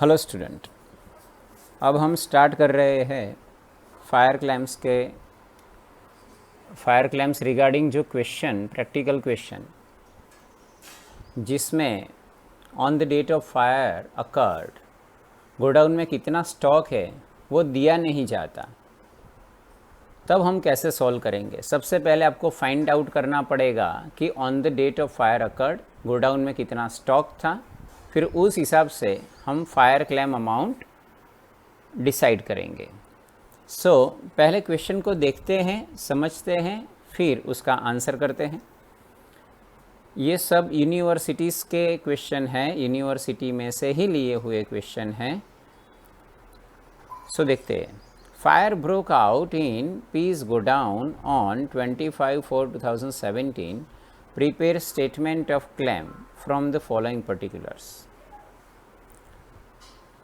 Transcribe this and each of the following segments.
Hello student, अब हम start कर रहे हैं फायर क्लैम्प्स रिगार्डिंग जो क्वेश्चन प्रैक्टिकल क्वेश्चन जिसमें on the date of fire occurred godown में कितना स्टॉक है वो दिया नहीं जाता, तब हम कैसे सॉल्व करेंगे। सबसे पहले आपको फाइंड आउट करना पड़ेगा कि on the date of fire occurred godown में कितना स्टॉक था, फिर उस हिसाब से हम फायर क्लेम अमाउंट डिसाइड करेंगे। पहले क्वेश्चन को देखते हैं, समझते हैं, फिर उसका आंसर करते हैं। ये सब यूनिवर्सिटीज़ के क्वेश्चन हैं, यूनिवर्सिटी में से ही लिए हुए क्वेश्चन हैं। देखते हैं। Fire broke out in peace godown on 25/4/2017. Prepare statement of claim from the following particulars.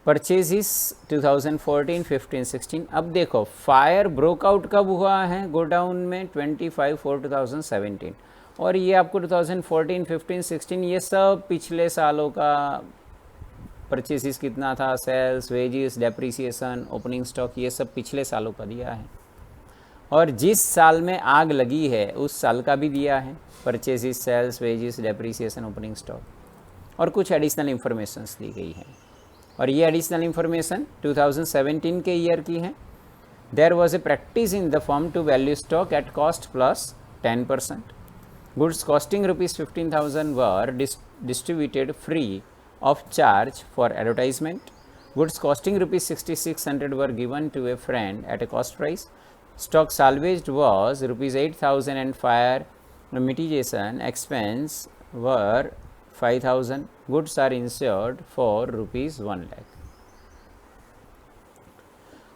परचेजिस 2014, 15, 16। अब देखो फायर ब्रोकआउट कब हुआ है गोडाउन में 25/4/2017, और ये आपको 2014, 15, 16 ये सब पिछले सालों का परचेजिस कितना था, sales, wages, depreciation, opening stock, ये सब पिछले सालों का दिया है। और जिस साल में आग लगी है उस साल का भी दिया है, purchases, sales, wages, depreciation, opening stock, और कुछ एडिशनल इन्फॉर्मेशंस दी गई है। और ये एडिशनल इन्फॉर्मेशन 2017 के ईयर की है। There was a practice in the firm to value stock at cost plus 10%. Goods costing ₹15,000 were distributed free of charge for advertisement. Goods costing ₹6,600 were given to a friend at a cost price. Stock salvaged was ₹8,000 and fire mitigation expense were 5,000. Goods are insured for ₹1 lakh.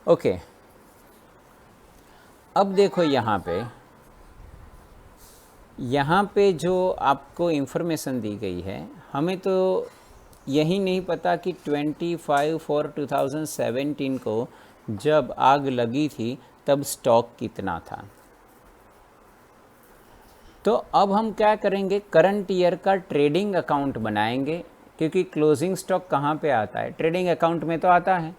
Okay, अब देखो यहाँ पे जो आपको information दी गई है, हमें तो यही नहीं पता कि 25/4/2017 को जब आग लगी थी तब स्टॉक कितना था। तो अब हम क्या करेंगे, करंट ईयर का ट्रेडिंग अकाउंट बनाएंगे, क्योंकि क्लोजिंग स्टॉक कहाँ पे आता है, ट्रेडिंग अकाउंट में तो आता है।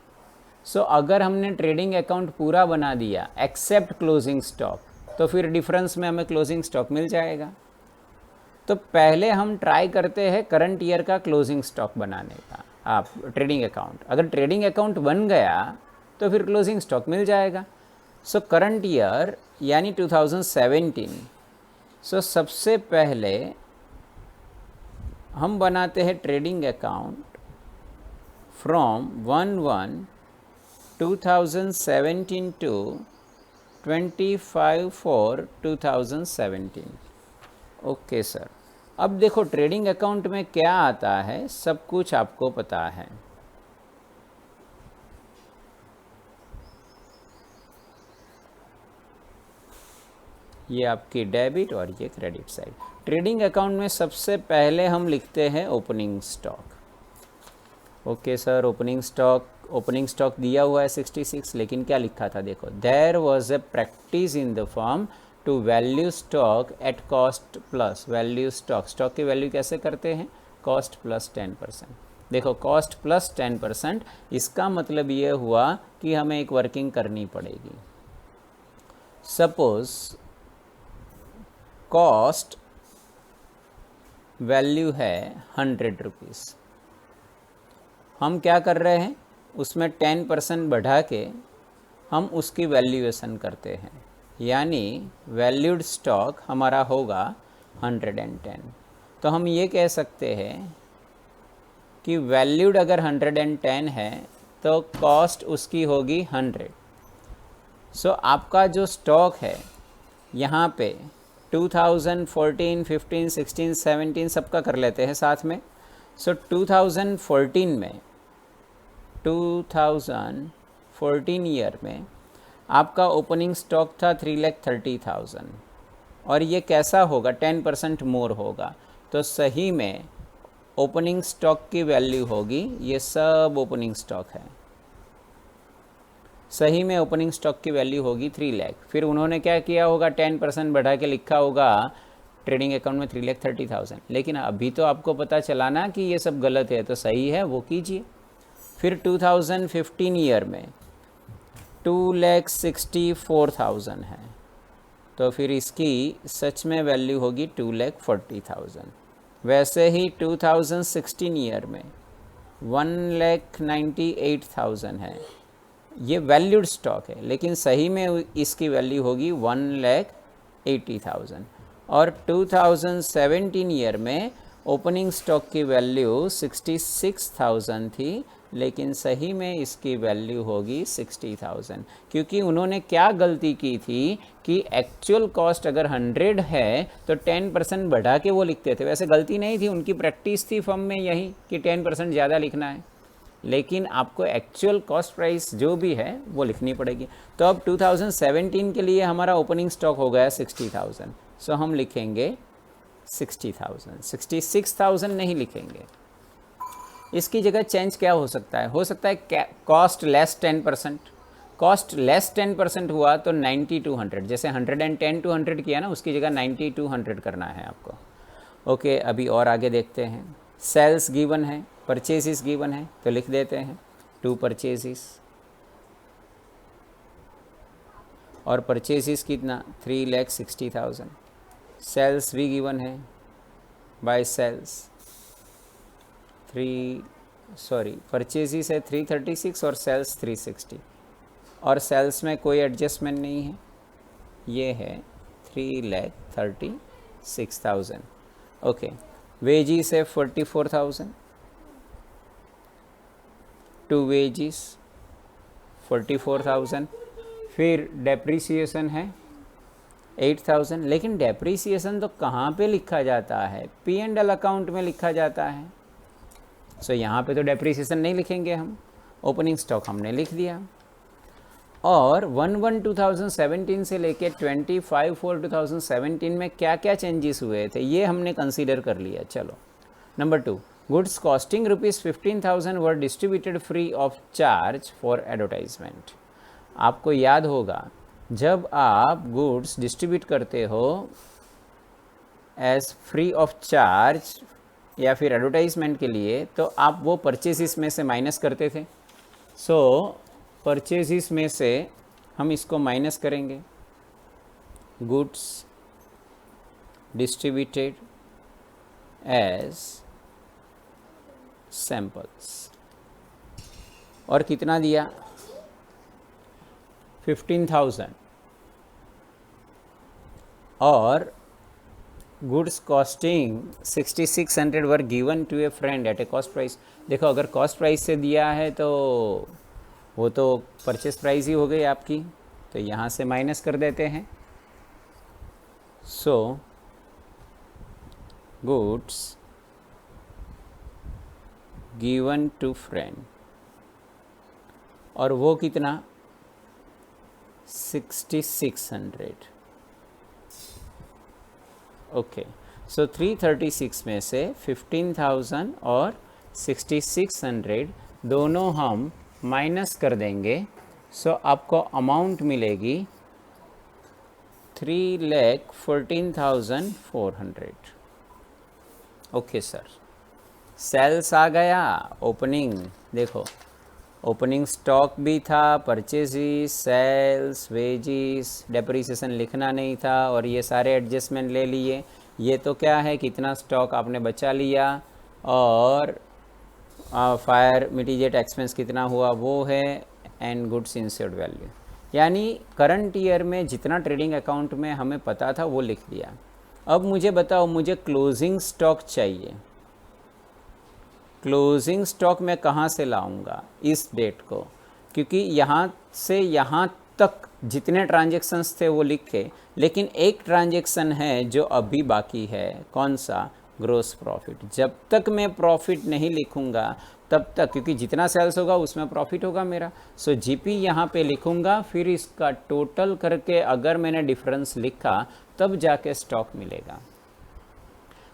अगर हमने ट्रेडिंग अकाउंट पूरा बना दिया एक्सेप्ट क्लोजिंग स्टॉक, तो फिर डिफरेंस में हमें क्लोजिंग स्टॉक मिल जाएगा। तो पहले हम ट्राई करते हैं करंट ईयर का क्लोजिंग स्टॉक बनाने का, आप ट्रेडिंग अकाउंट। अगर ट्रेडिंग अकाउंट बन गया तो फिर क्लोजिंग स्टॉक मिल जाएगा। करंट ईयर यानी 2017। सबसे पहले हम बनाते हैं trading account from 1/1/2017 to 25/4/2017। Okay sir, अब देखो ट्रेडिंग अकाउंट में क्या आता है, सब कुछ आपको पता है। ये आपकी डेबिट और ये क्रेडिट साइड। ट्रेडिंग अकाउंट में सबसे पहले हम लिखते हैं opening stock. Okay sir, opening stock दिया हुआ है 66, लेकिन क्या लिखा था देखो, there was a practice in the firm to value stock at cost plus value stock की वैल्यू कैसे करते हैं, कॉस्ट प्लस 10%। देखो कॉस्ट प्लस 10%, इसका मतलब ये हुआ कि हमें एक वर्किंग करनी पड़ेगी। सपोज कॉस्ट वैल्यू है ₹100, हम क्या कर रहे हैं, उसमें 10% बढ़ा के हम उसकी वैल्यूएशन करते हैं, यानी वैल्यूड स्टॉक हमारा होगा 110। तो हम ये कह सकते हैं कि वैल्यूड अगर 110 है तो कॉस्ट उसकी होगी 100। आपका जो स्टॉक है यहाँ पे 2014, 15, 16, 17 सबका कर लेते हैं साथ में। 2014 ईयर में आपका ओपनिंग स्टॉक था 3,30,000, और ये कैसा होगा, 10% मोर होगा। तो सही में ओपनिंग स्टॉक की वैल्यू होगी, ये सब ओपनिंग स्टॉक है, सही में ओपनिंग स्टॉक की वैल्यू होगी 3 लाख। फिर उन्होंने क्या किया होगा, 10% बढ़ा के लिखा होगा ट्रेडिंग अकाउंट में 3,30,000। लेकिन अभी तो आपको पता चला ना कि ये सब गलत है, तो सही है वो कीजिए। फिर 2015 ईयर में 2,64,000 है, तो फिर इसकी सच में वैल्यू होगी 2,40,000। वैसे ही 2016 ईयर में 1,98,000 है, ये वैल्यूड स्टॉक है, लेकिन सही में इसकी वैल्यू होगी 1,80,000। और 2017 ईयर में ओपनिंग स्टॉक की वैल्यू 66,000 थी, लेकिन सही में इसकी वैल्यू होगी 60,000, क्योंकि उन्होंने क्या गलती की थी कि एक्चुअल कॉस्ट अगर 100 है तो 10% बढ़ा के वो लिखते थे। वैसे गलती नहीं थी, उनकी प्रैक्टिस थी फर्म में यही कि 10% ज़्यादा लिखना है, लेकिन आपको एक्चुअल कॉस्ट प्राइस जो भी है वो लिखनी पड़ेगी। तो अब 2017 के लिए हमारा ओपनिंग स्टॉक हो गया 60,000, सो हम लिखेंगे 60,000, 66,000 नहीं लिखेंगे। इसकी जगह चेंज क्या हो सकता है? हो सकता है कॉस्ट लेस 10%। कॉस्ट लेस 10% हुआ तो 90 to 100, जैसे 110 to 100 किया ना, उसकी जगह 90 to 100 करना है आपको। ओके, अभी और आगे देखते हैं। सेल्स गिवन है, परचेजिस गिवन है, तो लिख देते हैं 2 परचेजिस, और परचेजिस कितना 3,60,000। सेल्स भी गिवन है, बाय सेल्स परचेजिस है 336 और सेल्स 360, और सेल्स में कोई एडजस्टमेंट नहीं है, ये है 3,36,000। ओके, वेजिस है 44,000, टू वेजिस 44,000, फिर डेप्रीसिएशन है 8,000। लेकिन डेप्रीसिएशन तो कहाँ पे लिखा जाता है? P&L अकाउंट में लिखा जाता है, सो यहाँ पे तो डेप्रीसिएशन नहीं लिखेंगे हम, ओपनिंग स्टॉक हमने लिख दिया। और 1/1/2017 से लेके 25/4/2017 में क्या क्या चेंजेस हुए थे ये हमने कंसीडर कर लिया। चलो, number 2, goods costing ₹15,000 were distributed free of charge for advertisement. आपको याद होगा, जब आप गुड्स डिस्ट्रीब्यूट करते हो एज फ्री ऑफ चार्ज या फिर एडवर्टाइजमेंट के लिए, तो आप वो परचेसिस में से माइनस करते थे। सो परचेसिस में से हम इसको माइनस करेंगे, गुड्स डिस्ट्रीब्यूटेड एज सैम्पल्स, और कितना दिया 15,000, और goods costing 6600 were given to a friend at a cost price. देखो, अगर कॉस्ट प्राइस से दिया है तो वो तो परचेस प्राइस ही हो गई आपकी, तो यहाँ से माइनस कर देते हैं। So goods given to friend, और वो कितना 6600। ओके, सो 336 में से 15,000 और 6600 दोनों हम माइनस कर देंगे। सो आपको अमाउंट मिलेगी 3,14,400। ओके सर, सेल्स आ गया, ओपनिंग देखो, ओपनिंग स्टॉक भी था, परचेजिस, सेल्स, वेजिस, डेप्रीसिएशन लिखना नहीं था, और ये सारे एडजस्टमेंट ले लिए। ये तो क्या है, कितना स्टॉक आपने बचा लिया, और फायर मिटिगेट एक्सपेंस कितना हुआ वो है, एंड गुड्स इंश्योर्ड वैल्यू। यानी करंट ईयर में जितना ट्रेडिंग अकाउंट में हमें पता था वो लिख दिया। अब मुझे बताओ, मुझे क्लोजिंग स्टॉक चाहिए। क्लोजिंग स्टॉक मैं कहाँ से लाऊंगा इस डेट को, क्योंकि यहाँ से यहाँ तक जितने ट्रांजेक्शन्स थे वो लिखे, लेकिन एक ट्रांजेक्शन है जो अभी बाकी है, कौन सा, ग्रोस प्रॉफिट। जब तक मैं प्रॉफिट नहीं लिखूंगा तब तक, क्योंकि जितना सेल्स होगा उसमें प्रॉफिट होगा मेरा। सो जीपी यहाँ पे लिखूंगा, फिर इसका टोटल करके अगर मैंने डिफरेंस लिखा तब जाके स्टॉक मिलेगा।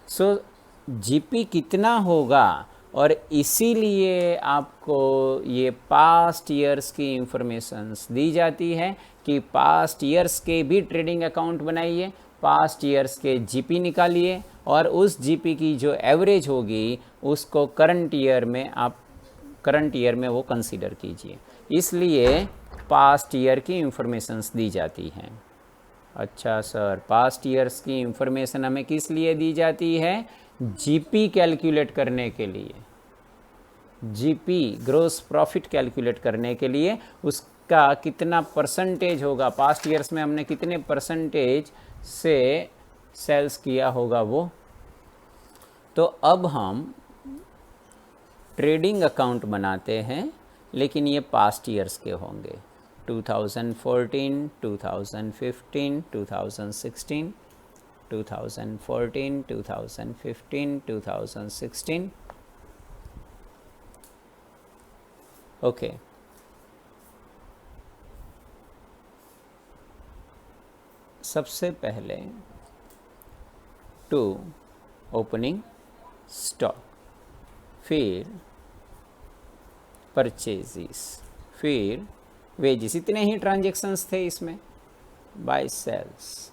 सो जीपी कितना होगा, और इसीलिए आपको ये पास्ट ईयर्स की इंफॉर्मेशंस दी जाती है कि पास्ट ईयर्स के भी ट्रेडिंग अकाउंट बनाइए, पास्ट ईयर्स के जीपी निकालिए, और उस जीपी की जो एवरेज होगी उसको करंट ईयर में आप करंट ईयर में वो कंसीडर कीजिए, इसलिए पास्ट ईयर की इंफॉर्मेशंस दी जाती हैं। अच्छा सर, पास्ट ईयर्स की इंफॉर्मेशन हमें किस लिए दी जाती है? जीपी कैलकुलेट करने के लिए, जीपी ग्रोस प्रॉफिट कैलकुलेट करने के लिए उसका कितना परसेंटेज होगा, पास्ट ईयर्स में हमने कितने परसेंटेज से सेल्स किया होगा वो। तो अब हम ट्रेडिंग अकाउंट बनाते हैं, लेकिन ये पास्ट ईयर्स के होंगे, 2014, 2015, 2016, 2014, 2015, 2016। ओके, सबसे पहले टू ओपनिंग स्टॉक, फिर परचेजिस, फिर वेजिस, इतने ही ट्रांजेक्शन्स थे इसमें। By sales,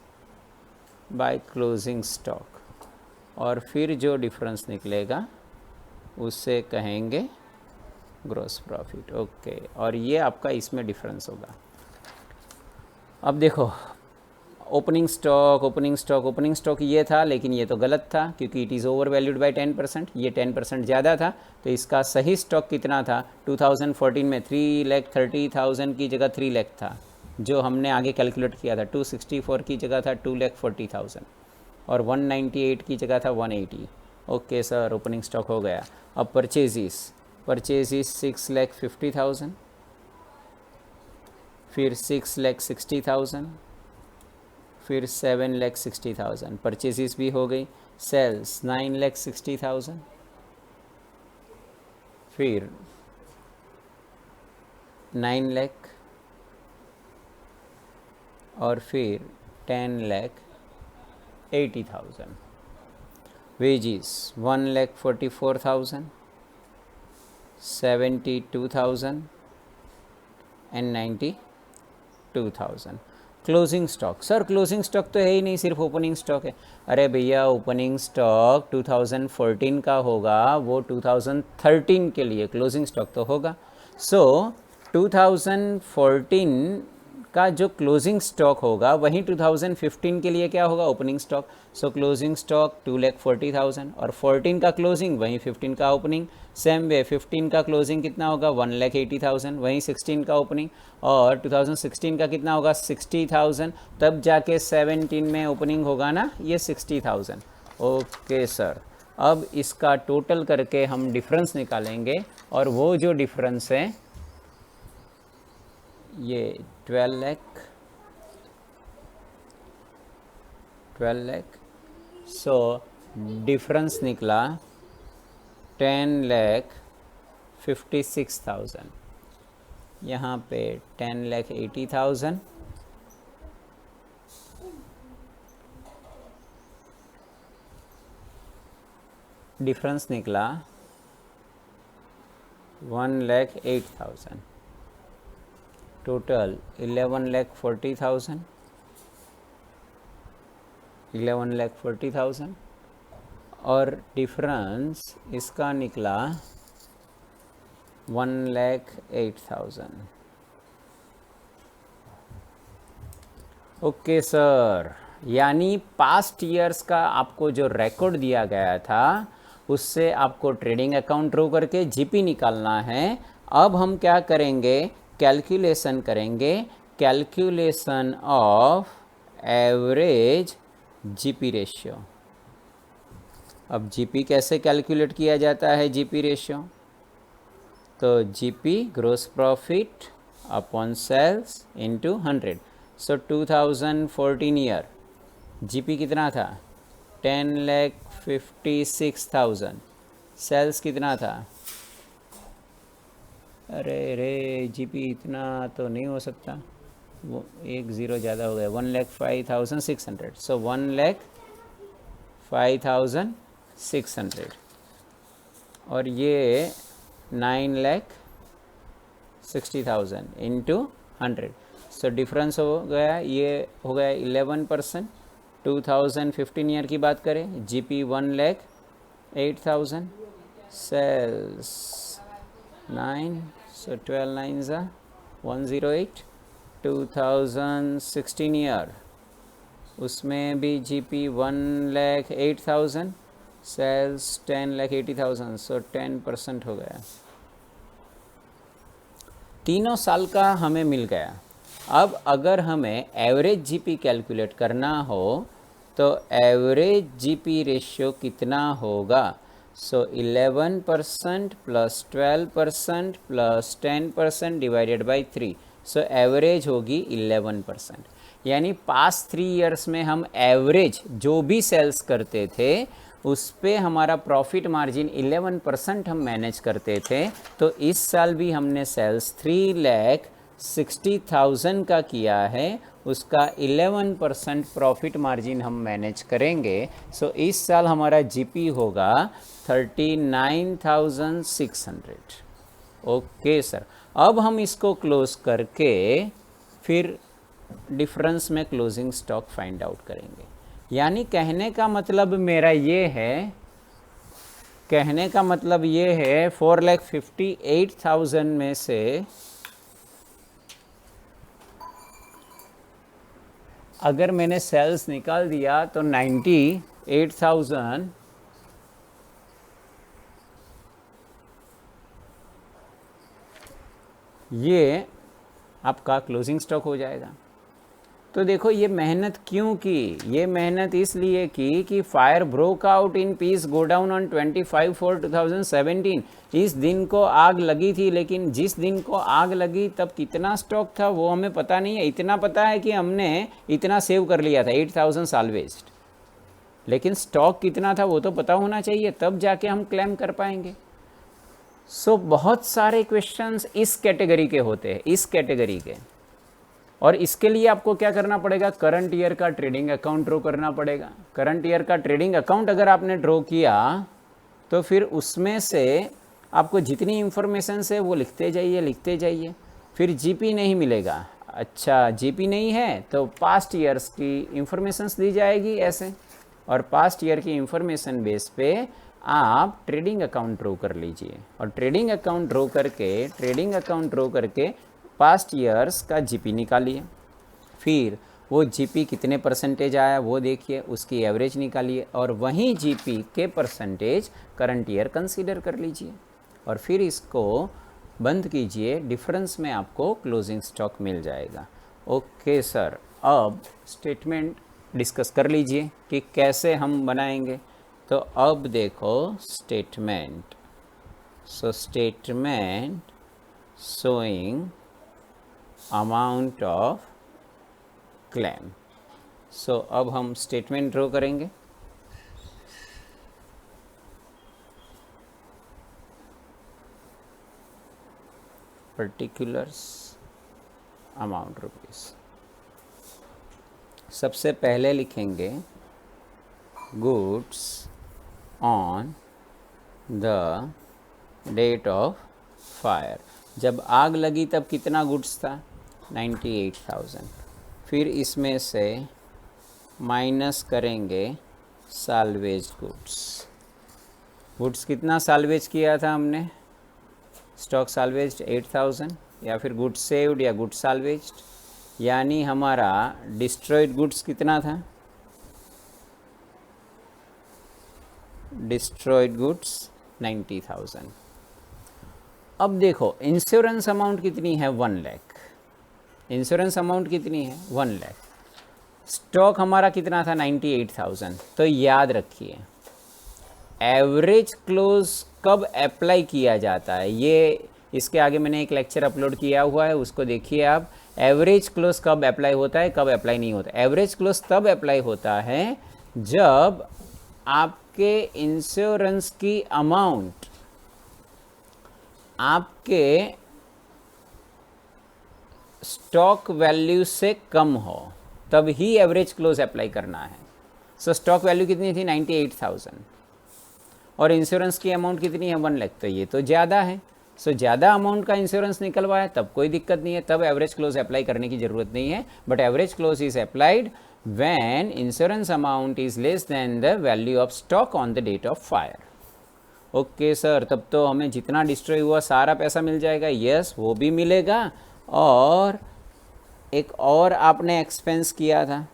by closing stock, और फिर जो डिफरेंस निकलेगा उससे कहेंगे ग्रॉस प्रॉफिट। ओके, और ये आपका इसमें डिफरेंस होगा। अब देखो, ओपनिंग स्टॉक ये था, लेकिन ये तो गलत था क्योंकि it is over valued by 10%, ये 10% ज़्यादा था। तो इसका सही स्टॉक कितना था? 2014 में 3,30,000 की जगह 3 लाख था, जो हमने आगे कैलकुलेट किया था। 264 की जगह था 2,40,000, और 198 की जगह था 180। ओके सर, ओपनिंग स्टॉक हो गया। अब परचेजिस 6,50,000, फिर 6,60,000, फिर 7,60,000, परचेजिस भी हो गई। सेल्स 9,60,000, फिर 9 लाख, और फिर 10,80,000। Wages 1,44,000, 72,000 and 92,000। Closing stock, sir closing stock तो है ही नहीं, सिर्फ ओपनिंग स्टॉक है। अरे भैया, ओपनिंग स्टॉक 2014 का होगा, वो 2013 के लिए क्लोजिंग स्टॉक तो होगा। सो 2014 का जो क्लोजिंग स्टॉक होगा वहीं 2015 के लिए क्या होगा? Opening stock. सो क्लोजिंग स्टॉक 2,40,000, और 14 का क्लोजिंग वहीं 15 का ओपनिंग। सेम वे 15 का क्लोजिंग कितना होगा? 1,80,000, वहीं 16 का ओपनिंग। और 2016 का कितना होगा? 60,000, तब जाके 17 में ओपनिंग होगा ना ये 60,000। ओके सर, अब इसका टोटल करके हम डिफरेंस निकालेंगे, और वो जो डिफरेंस है ये 12 लाख। सो डिफरेंस निकला 10,56,000, यहाँ पे 10,80,000, डिफरेंस निकला 1,08,000, टोटल 11,40,000, और डिफरेंस इसका निकला 1,08,000। ओके सर, यानी पास्ट ईयर्स का आपको जो रिकॉर्ड दिया गया था उससे आपको ट्रेडिंग अकाउंट ड्रॉ करके जीपी निकालना है। अब हम क्या करेंगे? कैलकुलेशन करेंगे, calculation of average GP ratio. अब जीपी कैसे कैलकुलेट किया जाता है? जीपी रेशियो, तो GP gross profit upon sales into 100। So 2014 year GP कितना था? 10,56,000। सेल्स कितना था? अरे रे, जीपी इतना तो नहीं हो सकता, वो एक ज़ीरो ज़्यादा हो गया, 1,05,600। सो 1,05,600, और ये 9,60,000 इंटू 100। सो डिफरेंस हो गया, ये हो गया 11%। 2015 ईयर की बात करें, GP 1,08,000, sales 9, so 12 9s are 108. 2016 year, उसमें भी जीपी 1,08,000, सेल्स 10,80,000, सो 10% हो गया। तीनों साल का हमें मिल गया। अब अगर हमें एवरेज जीपी कैलकुलेट करना हो तो एवरेज जीपी रेशियो कितना होगा? सो 11% plus 12% plus 10% divided by 3, so average होगी 11%। यानी पास्ट 3 ईयर्स में हम एवरेज जो भी सेल्स करते थे उस पे हमारा प्रॉफिट मार्जिन 11% हम मैनेज करते थे। तो इस साल भी हमने सेल्स 3,60,000 का किया है, उसका 11% प्रॉफिट मार्जिन हम मैनेज करेंगे। सो इस साल हमारा जीपी होगा 39,600। ओके सर, अब हम इसको क्लोज करके फिर डिफरेंस में क्लोजिंग स्टॉक फाइंड आउट करेंगे। यानी कहने का मतलब मेरा ये है, 4,58,000 में से अगर मैंने सेल्स निकाल दिया तो 98,000 ये आपका क्लोजिंग स्टॉक हो जाएगा। तो देखो ये मेहनत क्यों की? ये मेहनत इसलिए की कि fire broke out in peace godown on 25/4/2017। इस दिन को आग लगी थी, लेकिन जिस दिन को आग लगी तब कितना स्टॉक था वो हमें पता नहीं है। इतना पता है कि हमने इतना सेव कर लिया था, 8,000 साल्वेज्ड, लेकिन स्टॉक कितना था वो तो पता होना चाहिए, तब जाके हम क्लेम कर पाएंगे। सो बहुत सारे क्वेश्चंस इस कैटेगरी के होते हैं, इस कैटेगरी के। और इसके लिए आपको क्या करना पड़ेगा? करंट ईयर का ट्रेडिंग अकाउंट ड्रॉ करना पड़ेगा। करंट ईयर का ट्रेडिंग अकाउंट अगर आपने ड्रॉ किया तो फिर उसमें से आपको जितनी इंफॉर्मेशन है वो लिखते जाइए। फिर जीपी नहीं मिलेगा। अच्छा, जीपी नहीं है तो पास्ट ईयर्स की इंफॉर्मेशंस दी जाएगी ऐसे, और पास्ट ईयर की इंफॉर्मेशन बेस पे आप ट्रेडिंग अकाउंट ड्रॉ कर लीजिए। और ट्रेडिंग अकाउंट ड्रॉ करके पास्ट ईयर्स का जीपी निकालिए। फिर वो जीपी कितने परसेंटेज आया वो देखिए, उसकी एवरेज निकालिए, और वहीं जीपी के परसेंटेज करंट ईयर कंसीडर कर लीजिए, और फिर इसको बंद कीजिए। डिफरेंस में आपको क्लोजिंग स्टॉक मिल जाएगा। ओके सर, अब स्टेटमेंट डिस्कस कर लीजिए कि कैसे हम बनाएंगे। तो अब देखो statement, so statement showing amount of claim. So अब हम स्टेटमेंट ड्रॉ करेंगे। Particulars amount rupees. सबसे पहले लिखेंगे goods on the date of fire. जब आग लगी तब कितना गुड्स था? 98,000। फिर इसमें से माइनस करेंगे साल्वेज गुड्स कितना साल्वेज किया था हमने? स्टॉक साल्वेज 8,000, या फिर गुड्स सेव्ड या गुड्स साल्वेज्ड, यानी हमारा डिस्ट्रॉयड गुड्स कितना था? Destroyed goods 90,000। अब देखो इंश्योरेंस अमाउंट कितनी है? 1 लाख। इंश्योरेंस अमाउंट कितनी है? 1 लाख। स्टॉक हमारा कितना था? 98,000। तो याद रखिए एवरेज क्लोज कब अप्लाई किया जाता है, ये इसके आगे मैंने एक लेक्चर अपलोड किया हुआ है, उसको देखिए आप। एवरेज क्लोज कब अप्लाई होता है, कब अप्लाई नहीं होता? एवरेज क्लोज तब अप्लाई होता है जब आपके इंश्योरेंस की अमाउंट आपके स्टॉक वैल्यू से कम हो, तब ही एवरेज क्लोज अप्लाई करना है। सो स्टॉक वैल्यू कितनी थी? 98,000, और इंश्योरेंस की अमाउंट कितनी है? 1 लाख। तो ये तो ज़्यादा है। सो ज़्यादा अमाउंट का इंश्योरेंस निकलवाया तब कोई दिक्कत नहीं है, तब एवरेज क्लोज अप्लाई करने की ज़रूरत नहीं है। But average clause is applied when insurance amount is less than the value of stock on the date of fire. Okay sir, तब तो हमें जितना डिस्ट्रॉय हुआ सारा पैसा मिल जाएगा। यस, वो भी मिलेगा, और एक और आपने एक्सपेंस किया था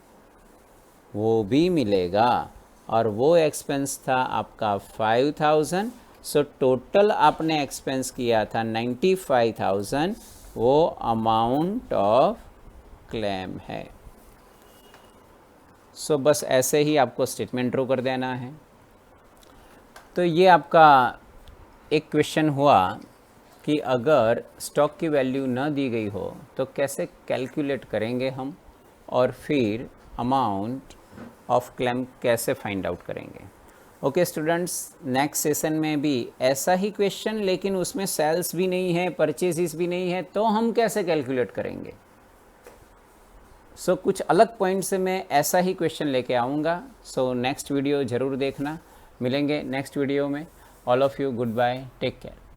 वो भी मिलेगा, और वो एक्सपेंस था आपका 5000। सो टोटल आपने एक्सपेंस किया था 95,000, वो अमाउंट ऑफ क्लेम है। सो बस ऐसे ही आपको स्टेटमेंट ड्रॉ कर देना है। तो ये आपका एक क्वेश्चन हुआ कि अगर स्टॉक की वैल्यू न दी गई हो तो कैसे कैलकुलेट करेंगे हम, और फिर अमाउंट ऑफ क्लेम कैसे फाइंड आउट करेंगे। ओके स्टूडेंट्स, नेक्स्ट सेशन में भी ऐसा ही क्वेश्चन, लेकिन उसमें सेल्स भी नहीं है, परचेजेस भी नहीं है, तो हम कैसे कैलकुलेट करेंगे। सो कुछ अलग पॉइंट से मैं ऐसा ही क्वेश्चन लेके आऊँगा। सो नेक्स्ट वीडियो ज़रूर देखना। मिलेंगे नेक्स्ट वीडियो में। All of you goodbye, take care.